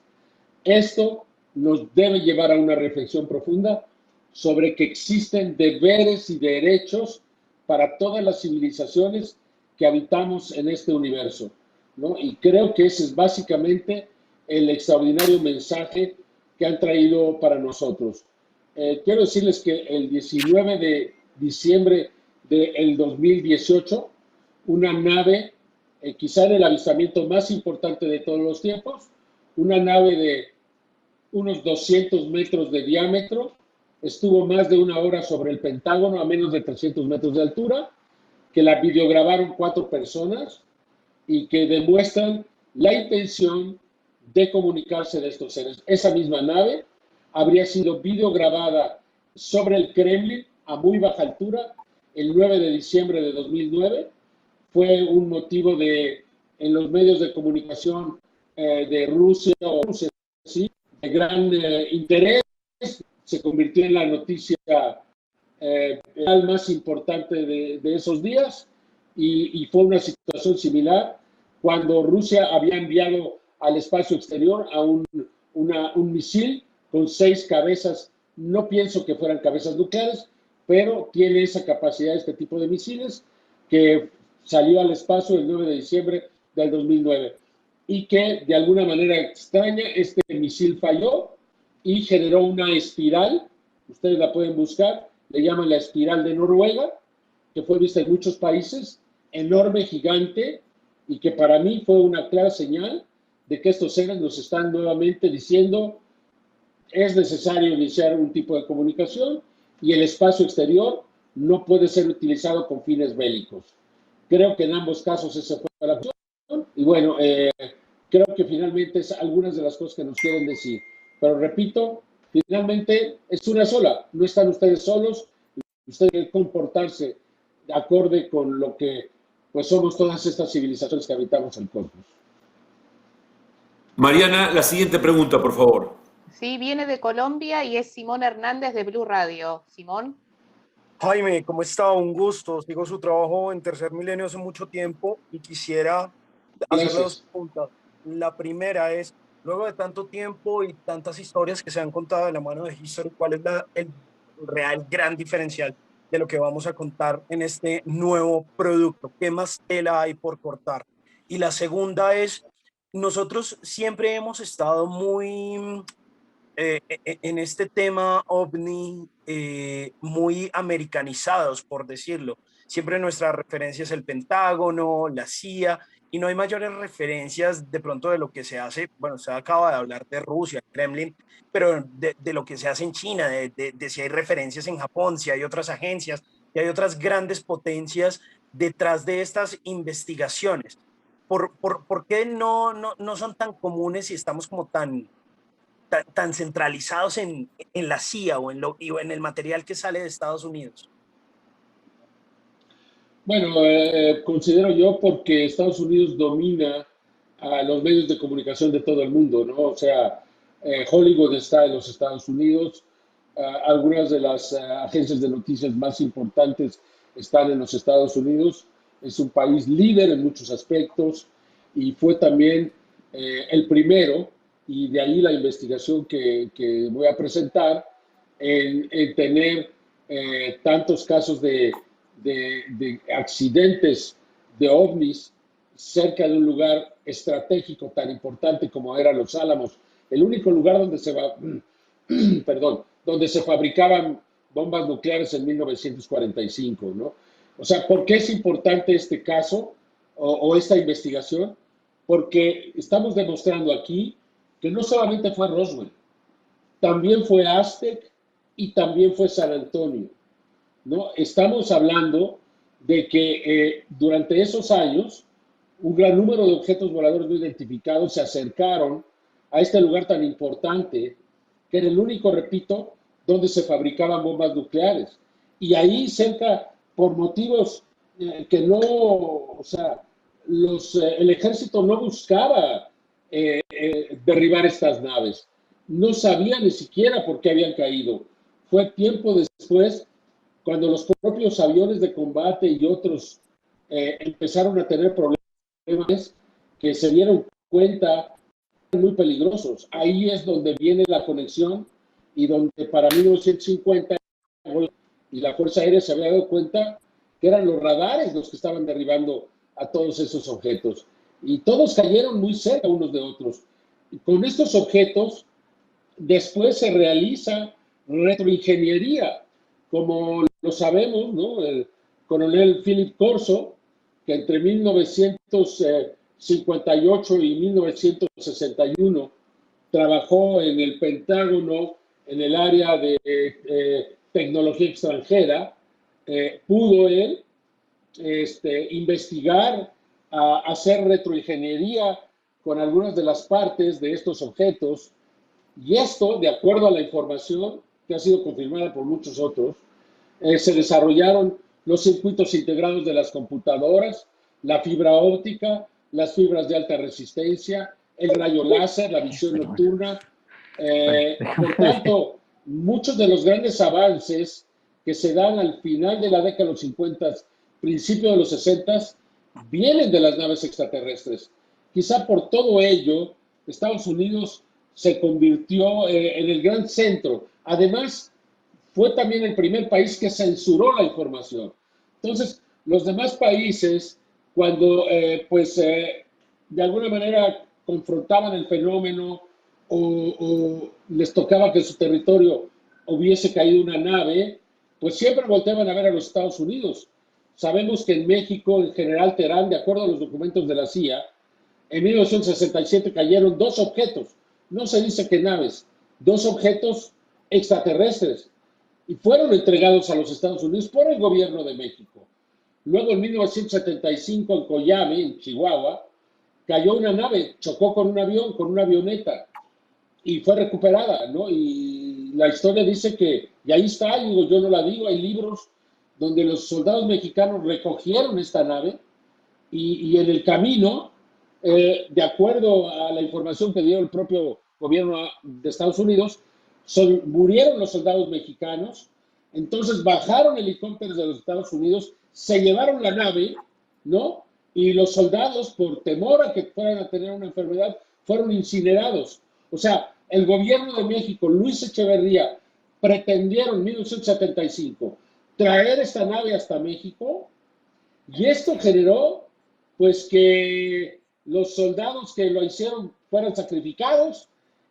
Esto nos debe llevar a una reflexión profunda sobre que existen deberes y derechos para todas las civilizaciones que habitamos en este universo, ¿no? Y creo que ese es básicamente el extraordinario mensaje que han traído para nosotros. Quiero decirles que el 19 de diciembre del 2018, una nave, quizá el avistamiento más importante de todos los tiempos, una nave de unos 200 metros de diámetro, estuvo más de una hora sobre el Pentágono a menos de 300 metros de altura, que la videograbaron 4 personas y que demuestran la intención de comunicarse de estos seres. Esa misma nave habría sido videograbada sobre el Kremlin a muy baja altura el 9 de diciembre de 2009. Fue un motivo en los medios de comunicación de Rusia o Rusia, ¿sí?, de gran interés. Se convirtió en la noticia más importante de esos días y fue una situación similar cuando Rusia había enviado al espacio exterior a un misil con 6 cabezas. No pienso que fueran cabezas nucleares, pero tiene esa capacidad este tipo de misiles, que salió al espacio el 9 de diciembre del 2009 y que de alguna manera extraña este misil falló y generó una espiral. Ustedes la pueden buscar, le llaman la espiral de Noruega, que fue vista en muchos países, enorme, gigante, y que para mí fue una clara señal de que estos seres nos están nuevamente diciendo: es necesario iniciar un tipo de comunicación y el espacio exterior no puede ser utilizado con fines bélicos. Creo que en ambos casos esa fue la opción. Y bueno, creo que finalmente es algunas de las cosas que nos quieren decir. Pero repito, finalmente es una sola. No están ustedes solos. Ustedes deben comportarse de acorde con lo que pues somos todas estas civilizaciones que habitamos el cosmos. Mariana, la siguiente pregunta, por favor. Sí, viene de Colombia y es Simón Hernández de Blue Radio. Simón. Jaime, ¿cómo está? Un gusto. Sigo su trabajo en Tercer Milenio hace mucho tiempo y quisiera hacerle 2 preguntas. La primera es, luego de tanto tiempo y tantas historias que se han contado de la mano de History, ¿cuál es el real gran diferencial de lo que vamos a contar en este nuevo producto? ¿Qué más tela hay por cortar? Y la segunda es, nosotros siempre hemos estado muy en este tema ovni, muy americanizados, por decirlo. Siempre nuestra referencia es el Pentágono, la CIA, y no hay mayores referencias de pronto de lo que se hace. Bueno, se acaba de hablar de Rusia, Kremlin, pero de lo que se hace en China, de si hay referencias en Japón, si hay otras agencias, si hay otras grandes potencias detrás de estas investigaciones. ¿Por qué no son tan comunes y estamos como tan centralizados en la CIA o en el material que sale de Estados Unidos? Bueno, considero yo porque Estados Unidos domina a los medios de comunicación de todo el mundo, ¿no? O sea, Hollywood está en los Estados Unidos, algunas de las agencias de noticias más importantes están en los Estados Unidos. Es un país líder en muchos aspectos y fue también el primero, y de ahí la investigación que voy a presentar, en tener tantos casos de accidentes de ovnis cerca de un lugar estratégico tan importante como era Los Álamos, el único lugar donde donde se fabricaban bombas nucleares en 1945, ¿no? O sea, ¿por qué es importante este caso o esta investigación? Porque estamos demostrando aquí que no solamente fue Roswell, también fue Aztec y también fue San Antonio, ¿no? Estamos hablando de que durante esos años un gran número de objetos voladores no identificados se acercaron a este lugar tan importante, que era el único, repito, donde se fabricaban bombas nucleares. Y ahí cerca, por motivos que no, o sea, el ejército no buscaba derribar estas naves. No sabía ni siquiera por qué habían caído. Fue tiempo después, cuando los propios aviones de combate y otros empezaron a tener problemas, que se dieron cuenta muy peligrosos. Ahí es donde viene la conexión y donde para 1950 y la Fuerza Aérea se había dado cuenta que eran los radares los que estaban derribando a todos esos objetos. Y todos cayeron muy cerca unos de otros. Y con estos objetos, después se realiza retroingeniería, como lo sabemos, ¿no? El coronel Philip Corso, que entre 1958 y 1961 trabajó en el Pentágono en el área de tecnología extranjera, pudo él investigar, hacer retroingeniería con algunas de las partes de estos objetos, y esto, de acuerdo a la información que ha sido confirmada por muchos otros, se desarrollaron los circuitos integrados de las computadoras, la fibra óptica, las fibras de alta resistencia, el rayo láser, la visión nocturna. Por tanto, muchos de los grandes avances que se dan al final de la década de los 50, principio de los 60, vienen de las naves extraterrestres. Quizá por todo ello, Estados Unidos se convirtió en el gran centro. Además, fue también el primer país que censuró la información. Entonces, los demás países, cuando de alguna manera confrontaban el fenómeno o les tocaba que en su territorio hubiese caído una nave, pues siempre volteaban a ver a los Estados Unidos. Sabemos que en México, en General Terán, de acuerdo a los documentos de la CIA, en 1967 cayeron 2 objetos, no se dice que naves, 2 objetos extraterrestres, y fueron entregados a los Estados Unidos por el gobierno de México. Luego, en 1975, en Coyame, en Chihuahua, cayó una nave, chocó con un avión, con una avioneta, y fue recuperada, ¿no? Y la historia dice que, y ahí está, digo, yo no la digo, hay libros donde los soldados mexicanos recogieron esta nave, y en el camino, de acuerdo a la información que dio el propio gobierno de Estados Unidos, murieron los soldados mexicanos, entonces bajaron helicópteros de los Estados Unidos, se llevaron la nave, ¿no? Y los soldados, por temor a que fueran a tener una enfermedad, fueron incinerados. O sea, el gobierno de México, Luis Echeverría, pretendieron en 1975 traer esta nave hasta México, y esto generó, pues, que los soldados que lo hicieron fueran sacrificados,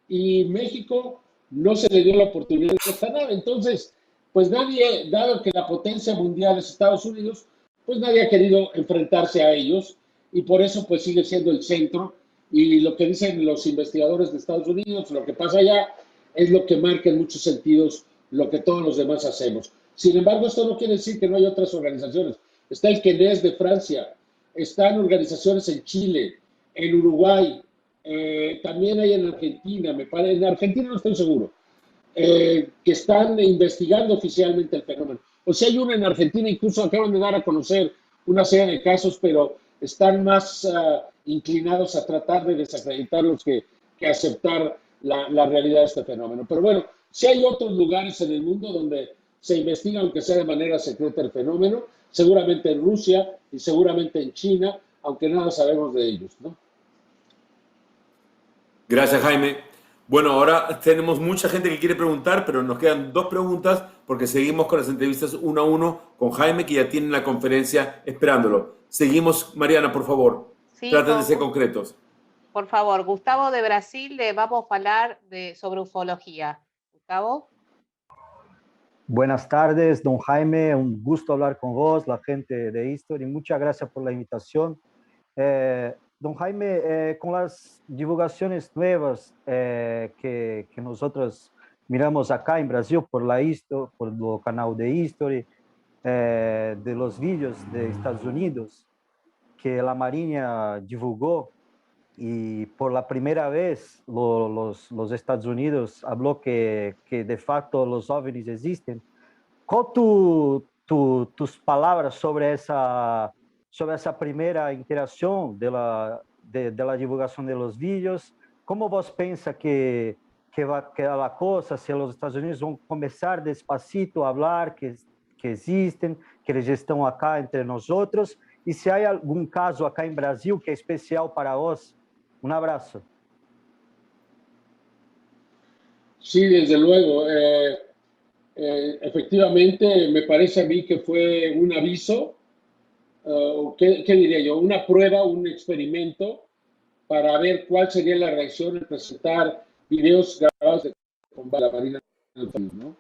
y México no se le dio la oportunidad de esta nave. Entonces, pues nadie, dado que la potencia mundial es Estados Unidos, pues nadie ha querido enfrentarse a ellos, y por eso pues sigue siendo el centro, y lo que dicen los investigadores de Estados Unidos, lo que pasa allá, es lo que marca en muchos sentidos lo que todos los demás hacemos. Sin embargo, esto no quiere decir que no hay otras organizaciones. Está el CNES de Francia, están organizaciones en Chile, en Uruguay, también hay en Argentina, en Argentina no estoy seguro, que están investigando oficialmente el fenómeno. O sea, hay una en Argentina, incluso acaban de dar a conocer una serie de casos, pero están más inclinados a tratar de desacreditarlos que aceptar la realidad de este fenómeno. Pero bueno, sí hay otros lugares en el mundo donde se investiga, aunque sea de manera secreta, el fenómeno, seguramente en Rusia y seguramente en China, aunque nada sabemos de ellos, ¿no? Gracias, Jaime. Bueno, ahora tenemos mucha gente que quiere preguntar, pero nos quedan 2 preguntas porque seguimos con las entrevistas 1 a 1 con Jaime, que ya tiene la conferencia esperándolo. Seguimos, Mariana, por favor. Sí, Traten de ser concretos. Por favor, Gustavo de Brasil, le vamos a hablar sobre ufología. Gustavo. Buenas tardes, don Jaime. Un gusto hablar con vos, la gente de History. Muchas gracias por la invitación. Don Jaime, con las divulgaciones nuevas que nosotros miramos acá en Brasil por el canal de History, de los vídeos de Estados Unidos que la Marinha divulgó, y por la primera vez los Estados Unidos habló que de facto los ovnis existen. ¿Cuál tus palabras sobre esa primera interacción de la divulgación de los vídeos? ¿Cómo vos pensa que va a quedar la cosa si los Estados Unidos van a comenzar despacito a hablar que existen, que eles estão acá entre nosotros? Y si hay algún caso acá en Brasil que es especial para vos. Un abrazo. Sí, desde luego. Efectivamente, me parece a mí que fue un aviso, ¿qué diría yo? Una prueba, un experimento para ver cuál sería la reacción al presentar videos grabados de combate de la Marina del país, ¿no?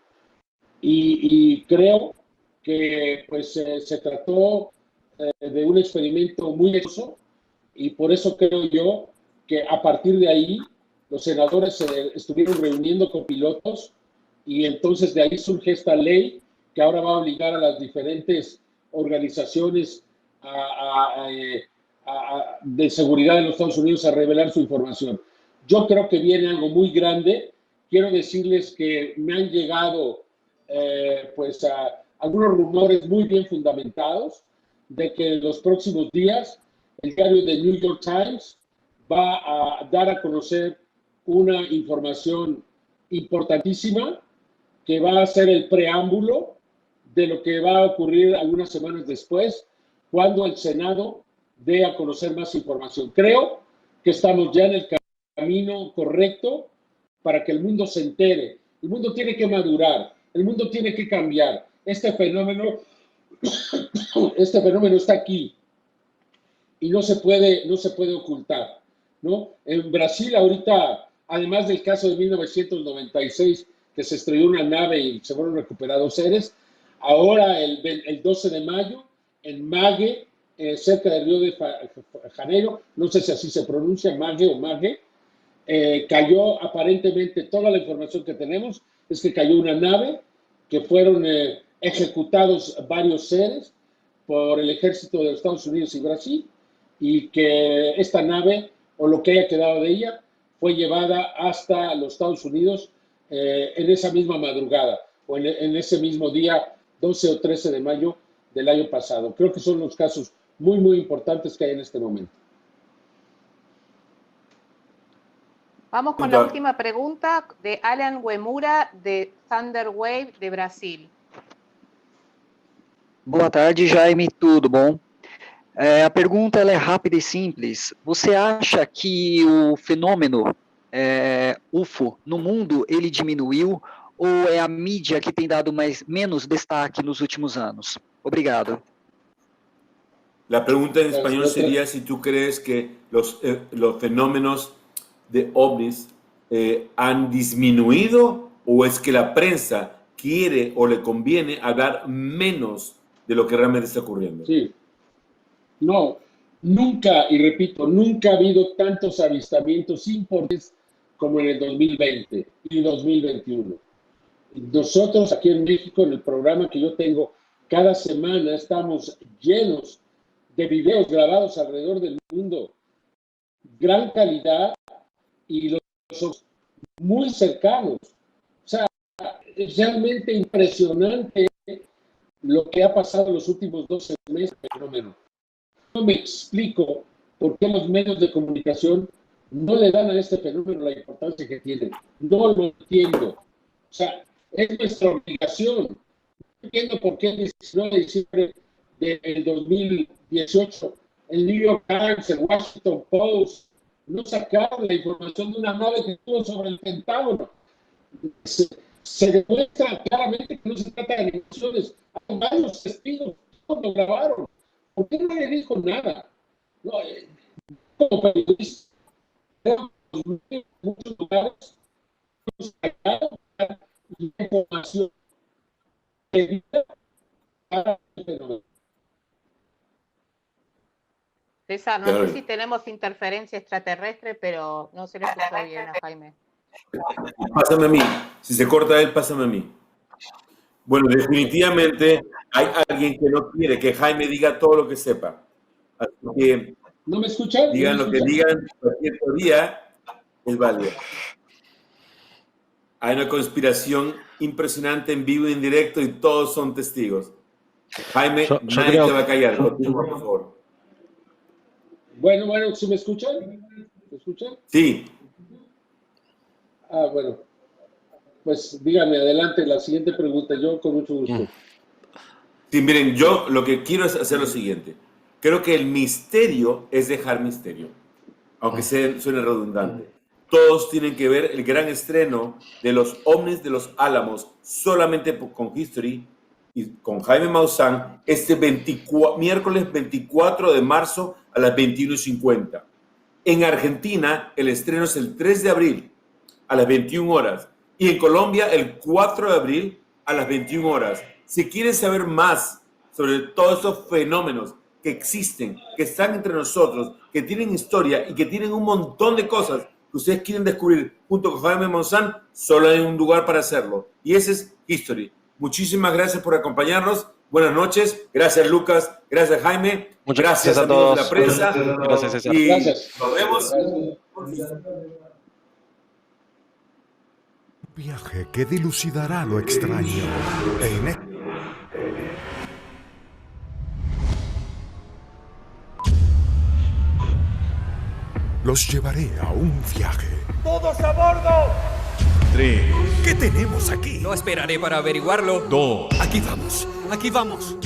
Y creo que pues se trató de un experimento muy exitoso y por eso creo yo que a partir de ahí los senadores se estuvieron reuniendo con pilotos y entonces de ahí surge esta ley que ahora va a obligar a las diferentes organizaciones de seguridad de los Estados Unidos a revelar su información. Yo creo que viene algo muy grande. Quiero decirles que me han llegado pues algunos rumores muy bien fundamentados de que en los próximos días el diario The New York Times va a dar a conocer una información importantísima que va a ser el preámbulo de lo que va a ocurrir algunas semanas después, cuando el Senado dé a conocer más información. Creo que estamos ya en el camino correcto para que el mundo se entere. El mundo tiene que madurar, el mundo tiene que cambiar. Este fenómeno está aquí y no se puede ocultar, ¿no? En Brasil ahorita, además del caso de 1996, que se estrelló una nave y se fueron recuperados seres, ahora el 12 de mayo, en Mague, cerca de Río de Janeiro, no sé si así se pronuncia, Mague o Mague, cayó aparentemente, toda la información que tenemos es que cayó una nave, que fueron ejecutados varios seres por el ejército de Estados Unidos y Brasil, y que esta nave, o lo que haya quedado de ella, fue llevada hasta los Estados Unidos en esa misma madrugada, o en ese mismo día, 12 o 13 de mayo del año pasado. Creo que son los casos muy, muy importantes que hay en este momento. Vamos con la última pregunta de Alan Uemura, de Thunderwave, de Brasil. Boa tarde, Jaime, tudo bom? A pergunta ela é rápida e simples. Você acha que o fenômeno UFO no mundo ele diminuiu ou é a mídia que tem dado menos destaque nos últimos anos? Obrigado. La pregunta en español sería si tú crees que los fenómenos de ovnis han disminuido o es que la prensa quiere o le conviene hablar menos de lo que realmente está ocurriendo. Sí. No, nunca, y repito, nunca ha habido tantos avistamientos importantes como en el 2020 y 2021. Nosotros aquí en México, en el programa que yo tengo, cada semana estamos llenos de videos grabados alrededor del mundo. Gran calidad y los muy cercanos. O sea, es realmente impresionante lo que ha pasado en los últimos 12 meses. Fenómeno. No me explico por qué los medios de comunicación no le dan a este fenómeno la importancia que tiene. No lo entiendo. O sea, es nuestra obligación. No entiendo por qué el 19 de diciembre del 2018 el New York Times, el Washington Post, no sacaron la información de una nave que estuvo sobre el Pentágono. Se demuestra claramente que no se trata de negociaciones. Hay varios testigos que lo grabaron. ¿Por qué no le dijo nada? No, como periodista, en muchos lugares hemos sacado la información para el fenómeno. César, no sé si tenemos interferencia extraterrestre, pero no se le escuchó bien a Jaime. Pásame a mí. Si se corta él, pásame a mí. Bueno, definitivamente hay alguien que no quiere que Jaime diga todo lo que sepa. Así que ¿no me escuchan? Digan lo que digan, cualquier teoría es válida. Hay una conspiración impresionante en vivo y en directo y todos son testigos. Jaime, nadie te va a callar. Continúa, por favor. Bueno, ¿sí me escuchan? ¿Me escuchan? Sí. Bueno. Pues dígame, adelante, la siguiente pregunta, yo con mucho gusto. Sí, miren, yo lo que quiero es hacer lo siguiente. Creo que el misterio es dejar misterio, aunque suene redundante. todos tienen que ver el gran estreno de los Ovnis de los Álamos, solamente con History y con Jaime Maussan, este miércoles 24 de marzo a las 21:50. En Argentina, el estreno es el 3 de abril a las 21 horas y en Colombia el 4 de abril a las 21 horas. Si quieren saber más sobre todos estos fenómenos que existen, que están entre nosotros, que tienen historia y que tienen un montón de cosas que ustedes quieren descubrir junto con Jaime Maussan, solo hay un lugar para hacerlo y ese es History. Muchísimas gracias por acompañarnos. Buenas noches. Gracias, Lucas. Gracias, Jaime. Muchas gracias a amigos todos. de la prensa. Gracias, César. Y Gracias. nos vemos. Un viaje que dilucidará lo extraño e los llevaré a un viaje. ¡Todos a bordo! 3, ¿Qué tenemos aquí? No esperaré para averiguarlo. 2, Aquí vamos, aquí vamos.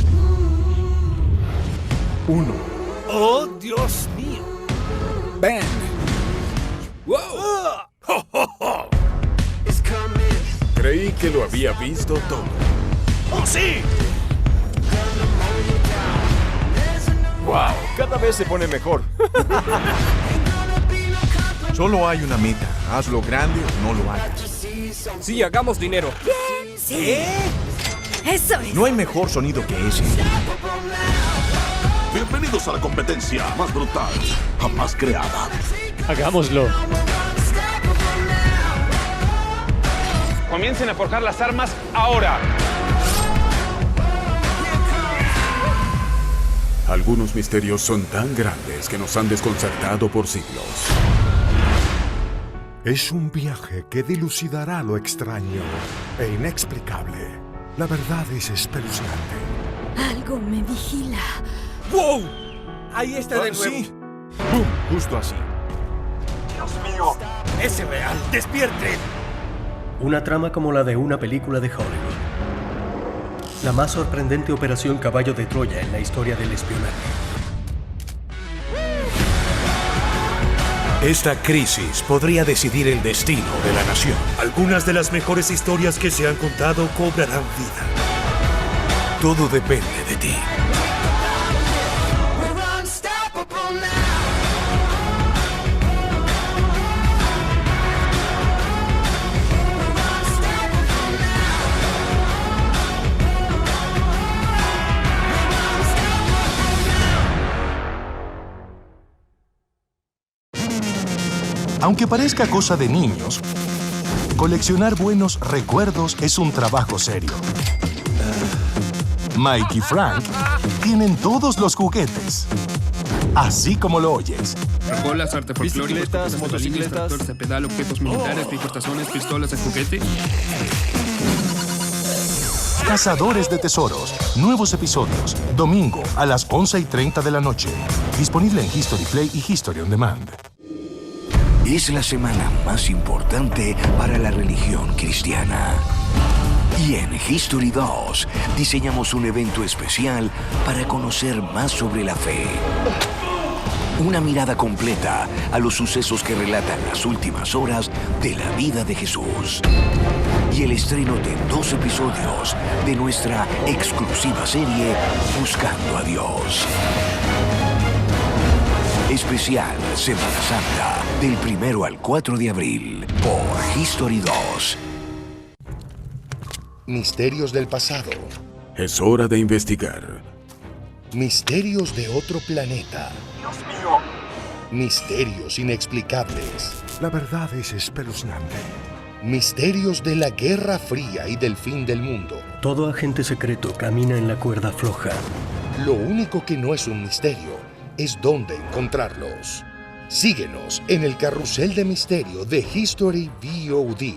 1. ¡Oh, Dios mío! ¡Ven! ¡Wow! Creí que lo había visto todo. ¡Oh, sí! wow, cada vez se pone mejor. Solo hay una meta. Hazlo grande o no lo hagas. Sí, hagamos dinero. Sí. Eso es. No hay mejor sonido que ese. Bienvenidos a la competencia más brutal jamás creada. Hagámoslo. Comiencen a forjar las armas ahora. Algunos misterios son tan grandes que nos han desconcertado por siglos. Es un viaje que dilucidará lo extraño e inexplicable. La verdad es espeluznante. Algo me vigila. ¡Wow! Ahí está de nuevo. Sí. ¡Bum! Justo así. Dios mío. Es real. ¡Despierten! Una trama como la de una película de Hollywood. La más sorprendente operación caballo de Troya en la historia del espionaje. Esta crisis podría decidir el destino de la nación. Algunas de las mejores historias que se han contado cobrarán vida. Todo depende de ti. Aunque parezca cosa de niños, coleccionar buenos recuerdos es un trabajo serio. Mike y Frank tienen todos los juguetes, así como lo oyes. Bolas, arte folclóricos, Bicicletas, motocicletas, tractores de pedal, objetos militares, bifurcaciones, pistolas de juguete. Cazadores de Tesoros. Nuevos episodios. Domingo a las 11:30 de la noche. Disponible en History Play y History On Demand. Es la semana más importante para la religión cristiana. Y en History 2 diseñamos un evento especial para conocer más sobre la fe. Una mirada completa a los sucesos que relatan las últimas horas de la vida de Jesús. Y el estreno de 2 episodios de nuestra exclusiva serie Buscando a Dios. Especial Semana Santa, del 1 al 4 de abril, por History 2. Misterios del pasado. Es hora de investigar. Misterios de otro planeta. Dios mío. Misterios inexplicables. La verdad es espeluznante. Misterios de la Guerra Fría y del fin del mundo. Todo agente secreto camina en la cuerda floja. Lo único que no es un misterio es dónde encontrarlos. Síguenos en el carrusel de misterio de History VOD.